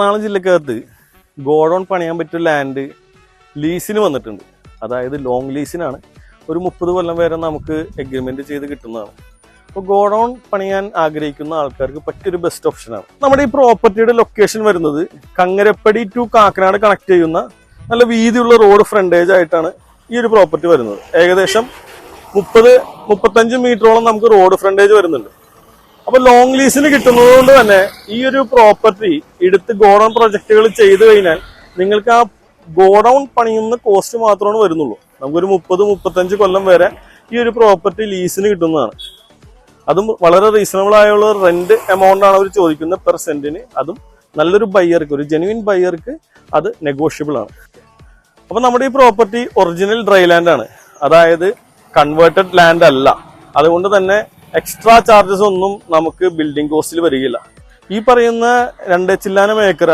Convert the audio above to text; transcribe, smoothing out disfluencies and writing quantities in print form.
Ernakulam ജില്ലക്കകത്ത് godown പണിയാൻ പറ്റിയ land ലീസിന് വന്നിട്ടുണ്ട്. അതായത് ലോങ് ലീസിനാണ്. ഒരു 30 കൊല്ലം വരെ നമുക്ക് എഗ്രിമെന്റ് ചെയ്ത് കിട്ടുന്നതാണ്. അപ്പോൾ ഗോഡൌൺ പണിയാൻ ആഗ്രഹിക്കുന്ന ആൾക്കാർക്ക് പറ്റിയൊരു ബെസ്റ്റ് ഓപ്ഷനാണ്. നമ്മുടെ ഈ പ്രോപ്പർട്ടിയുടെ ലൊക്കേഷൻ വരുന്നത് കങ്ങരപ്പടി ടു കാക്കനാട് കണക്ട് ചെയ്യുന്ന നല്ല വീതിയുള്ള റോഡ് ഫ്രണ്ടേജ് ആയിട്ടാണ് ഈ ഒരു പ്രോപ്പർട്ടി വരുന്നത്. ഏകദേശം 30-35 മീറ്ററോളം നമുക്ക് റോഡ് ഫ്രണ്ടേജ് വരുന്നുണ്ട്. അപ്പൊ ലോങ് ലീസിന് കിട്ടുന്നത് കൊണ്ട് തന്നെ ഈ ഒരു പ്രോപ്പർട്ടി എടുത്ത് ഗോഡൌൺ പ്രൊജക്ടുകൾ ചെയ്തു കഴിഞ്ഞാൽ നിങ്ങൾക്ക് ആ ഗോഡൌൺ പണിയുന്ന കോസ്റ്റ് മാത്രമാണ് വരുന്നുള്ളൂ. നമുക്കൊരു 30-35 കൊല്ലം വരെ ഈ ഒരു പ്രോപ്പർട്ടി ലീസിന് കിട്ടുന്നതാണ്. അതും വളരെ റീസണബിൾ ആയുള്ള റെന്റ് എമൗണ്ട് ആണ് അവർ ചോദിക്കുന്നത് പെർ സെന്റിന്. അതും നല്ലൊരു ബയ്യർക്ക്, ഒരു ജെനുവിൻ ബയ്യർക്ക് അത് നെഗോഷ്യബിൾ ആണ്. അപ്പൊ നമ്മുടെ ഈ പ്രോപ്പർട്ടി ഒറിജിനൽ ഡ്രൈ ലാൻഡ് ആണ്, അതായത് കൺവേർട്ടഡ് ലാൻഡ് അല്ല. അതുകൊണ്ട് തന്നെ എക്സ്ട്രാ ചാർജസ് ഒന്നും നമുക്ക് ബിൽഡിംഗ് കോസ്റ്റിൽ വരികയില്ല. ഈ പറയുന്ന 2 ചില്ലാനം ഏക്കർ